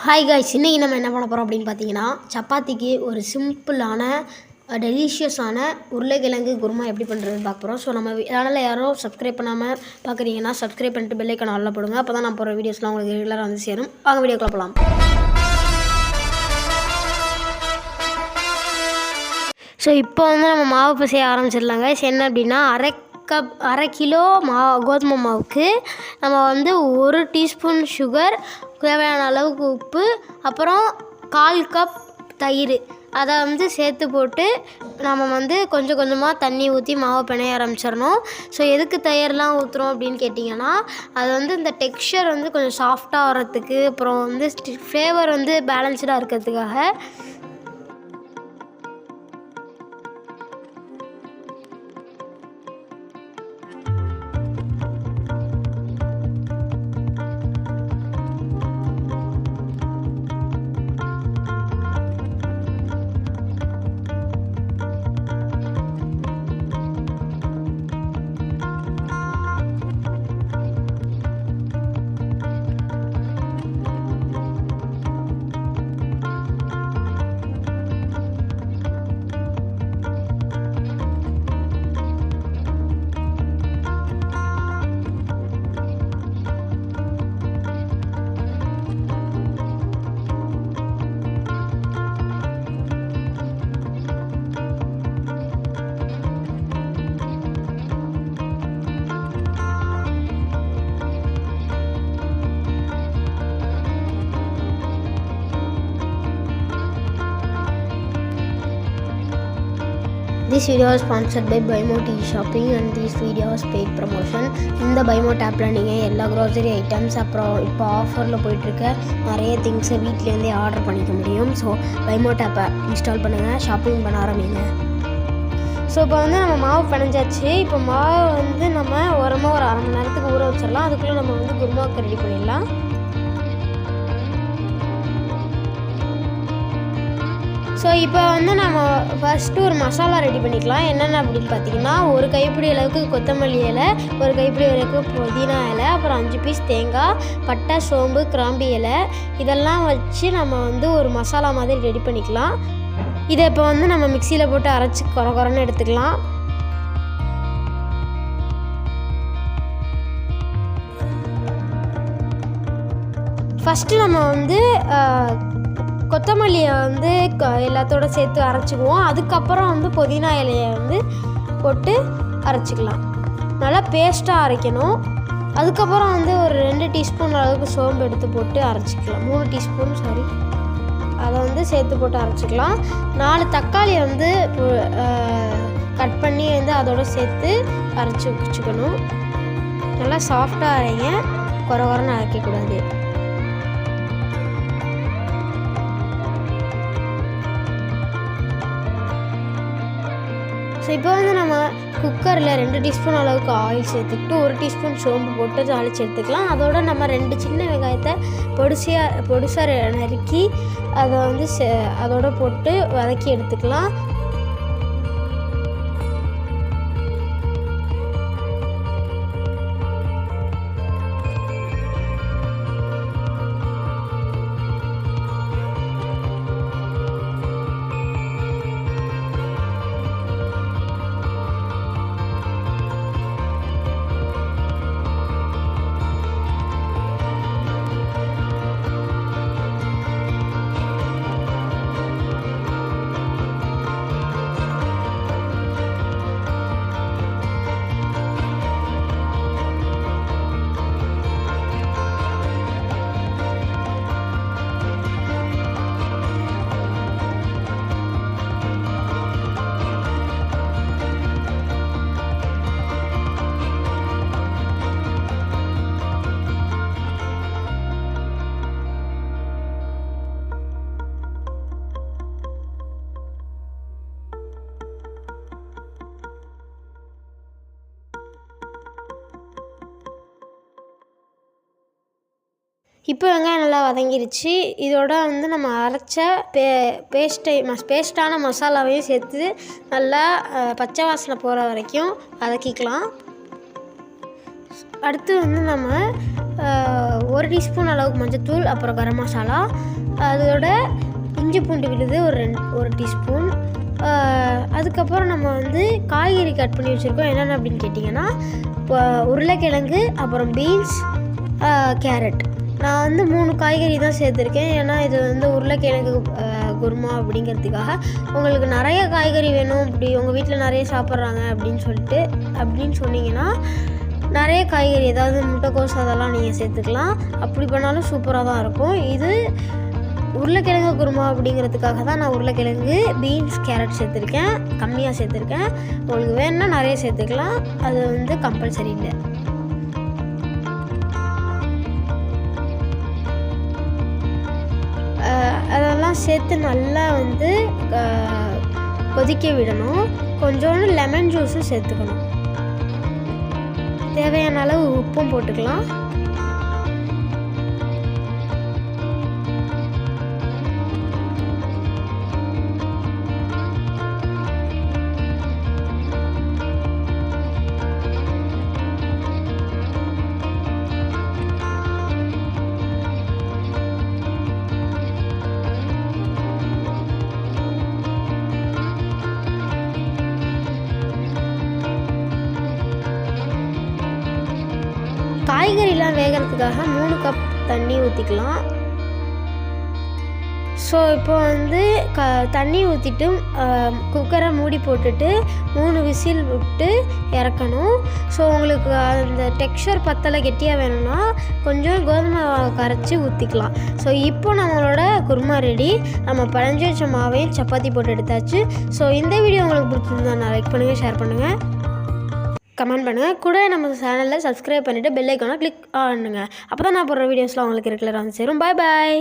Hi guys, இன்றைக்கி நம்ம என்ன பண்ண போகிறோம் அப்படின்னு பார்த்தீங்கன்னா, சப்பாத்திக்கு ஒரு சிம்பிளான டெலிஷியஸான உருளைக்கிழங்கு குருமா எப்படி பண்ணுறதுன்னு பார்க்க போகிறோம். ஸோ நம்ம சேனலில் யாரும் சப்ஸ்கிரைப் பண்ணாமல் பார்க்குறீங்கன்னா சப்ஸ்கிரைப் பண்ணிட்டு பெல் ஐக்கான் ஆல்ல போடுங்க. அப்போ தான் நான் போகிற வீடியோஸ்லாம் உங்களுக்கு ரெகுலராக வந்து சேரும். வாங்க வீடியோக்குள்ள போகலாம். ஸோ இப்போ வந்து நம்ம மாவு பிசைய ஆரம்பிச்சிடலாங்க. என்ன அப்படின்னா, அரை கிலோ கோதுமை மாவுக்கு நம்ம வந்து 1 டீஸ்பூன் சுகர், தேவையான அளவுக்கு உப்பு, அப்புறம் 1/4 கப் தயிர், அதை வந்து சேர்த்து போட்டு நம்ம வந்து கொஞ்சம் கொஞ்சமாக தண்ணி ஊற்றி மாவை பிணைய ஆரம்பிச்சிடணும். ஸோ எதுக்கு தயிர்லாம் ஊற்றுறோம் அப்படின்னு கேட்டிங்கன்னா, அது வந்து இந்த டெக்ஸ்சர் வந்து கொஞ்சம் சாஃப்டாக வரத்துக்கு, அப்புறம் வந்து ஃப்ளேவர் வந்து பேலன்ஸ்டாக இருக்கிறதுக்காக. This video is sponsored by Buymo Tea Shopping and this video is paid promotion. இந்த Buymo ஆப்பில் நீங்கள் எல்லா க்ரோசரி ஐட்டம்ஸ், அப்புறம் இப்போ ஆஃபரில் போயிட்டுருக்க நிறைய திங்ஸை வீட்டிலேருந்தே ஆர்டர் பண்ணிக்க முடியும். ஸோ Buymo ஆப்பை இன்ஸ்டால் பண்ணுங்கள், ஷாப்பிங் பண்ண ஆரம்பிங்க. ஸோ இப்போ வந்து நம்ம மாவு பிணைஞ்சாச்சு. இப்போ மாவு வந்து நம்ம ஒரு அரை மணி நேரத்துக்கு ஊற வச்சிடலாம். அதுக்குள்ளே நம்ம வந்து குருமாவுக்கு ரெடி பண்ணிடலாம். ஸோ இப்போ வந்து நம்ம ஃபஸ்ட்டு ஒரு மசாலா ரெடி பண்ணிக்கலாம். என்னென்ன அப்படின்னு பார்த்தீங்கன்னா, 1 கைப்பிடி அளவுக்கு கொத்தமல்லி இலை, 1 கைப்பிடி அளவுக்கு புதினா இலை, அப்புறம் 5 பீஸ் தேங்காய், பட்டை, சோம்பு, கிராம்பு இலை, இதெல்லாம் வச்சு நம்ம வந்து ஒரு மசாலா மாதிரி ரெடி பண்ணிக்கலாம். இதை இப்போ வந்து நம்ம மிக்சியில் போட்டு அரைச்சி குறன்னு எடுத்துக்கலாம். ஃபஸ்ட்டு நம்ம வந்து கொத்தமல்லியை வந்து எல்லாத்தோட சேர்த்து அரைச்சிக்குவோம். அதுக்கப்புறம் வந்து புதினா இலையை வந்து போட்டு அரைச்சிக்கலாம். நல்லா பேஸ்ட்டாக அரைக்கணும். அதுக்கப்புறம் வந்து ஒரு 2 டீஸ்பூன் அளவுக்கு சோம்பு எடுத்து போட்டு அரைச்சிக்கலாம். 3 டீஸ்பூன் அதை வந்து சேர்த்து போட்டு அரைச்சிக்கலாம். 4 தக்காளியை வந்து கட் பண்ணி வந்து அதோடு சேர்த்து அரைச்சி வச்சுக்கணும். நல்லா சாஃப்டாக அரைங்க, குறன்னு அரைக்கக்கூடாது. ஸோ இப்போ வந்து நம்ம குக்கரில் 2 டீஸ்பூன் அளவுக்கு ஆயில் சேர்த்துக்கிட்டு 1 டீஸ்பூன் சோம்பு போட்டு தாளித்து எடுத்துக்கலாம். அதோட நம்ம 2 சின்ன வெங்காயத்தை பொடிசாக நறுக்கி அதை வந்து அதோட போட்டு வதக்கி எடுத்துக்கலாம். இப்போ வெங்காயம் நல்லா வதங்கிருச்சு. இதோட வந்து நம்ம அரைச்ச பேஸ்ட்டான மசாலாவையும் சேர்த்து நல்லா பச்சை வாசனை போகிற வரைக்கும் வதக்கிக்கலாம். அடுத்து வந்து நம்ம 1 டீஸ்பூன் அளவுக்கு மஞ்சத்தூள், அப்புறம் கரம் மசாலா, அதோட இஞ்சி பூண்டு விழுது ஒரு டீஸ்பூன். அதுக்கப்புறம் நம்ம வந்து காய்கறி கட் பண்ணி வச்சுருக்கோம். என்னென்ன அப்படின்னு கேட்டிங்கன்னா, உருளைக்கிழங்கு, அப்புறம் பீன்ஸ், கேரட். நான் வந்து 3 காய்கறி தான் சேர்த்துருக்கேன். ஏன்னா இது வந்து உருளைக்கிழங்கு குருமா அப்படிங்கிறதுக்காக. உங்களுக்கு நிறைய காய்கறி வேணும், அப்படி உங்கள் வீட்டில் நிறைய சாப்பிட்றாங்க அப்படின்னு சொன்னீங்கன்னா நிறைய காய்கறி, ஏதாவது முட்டைக்கோஸ் அதெல்லாம் நீங்கள் சேர்த்துக்கலாம். அப்படி பண்ணாலும் சூப்பராக தான் இருக்கும். இது உருளைக்கிழங்கு குருமா அப்படிங்கிறதுக்காக தான் நான் உருளைக்கிழங்கு, பீன்ஸ், கேரட் சேர்த்துருக்கேன். கம்மியாக சேர்த்துருக்கேன். உங்களுக்கு வேணுன்னா நிறைய சேர்த்துக்கலாம். அது வந்து கம்பல்சரி இல்லை. அதெல்லாம் சேர்த்து நல்லா வந்து கொதிக்க விடணும். கொஞ்சோண்டு லெமன் ஜூஸும் சேர்த்துக்கணும். தேவையான அளவு உப்பும் போட்டுக்கலாம். காய்கறிலாம் வேகிறதுக்காக 3 கப் தண்ணி ஊற்றிக்கலாம். ஸோ இப்போ வந்து தண்ணி ஊற்றிட்டு குக்கரை மூடி போட்டுட்டு 3 விசில் விட்டு இறக்கணும். ஸோ உங்களுக்கு அந்த டெக்ஸ்சர் பத்தலை கெட்டியாக வேணும்னா கொஞ்சம் கோதுமை கரைச்சி ஊற்றிக்கலாம். ஸோ இப்போ நம்மளோட குருமா ரெடி. நம்ம பழஞ்சி வச்ச மாவையும் சப்பாத்தி போட்டு எடுத்தாச்சு. ஸோ இந்த வீடியோ உங்களுக்கு பிடிச்சிருந்தா லைக் பண்ணுங்கள், ஷேர் பண்ணுங்கள், கமெண்ட் பண்ணுங்கள். கூட நம்ம சேனலில் சப்ஸ்கிரைப் பண்ணிவிட்டு பெல் ஐக்கானை கிளிக் பண்ணுங்கள். அப்போ தான் நான் போடுற வீடியோஸ்லாம் உங்களுக்கு ரெகுலராக வந்து சேரும். பாய் பாய்.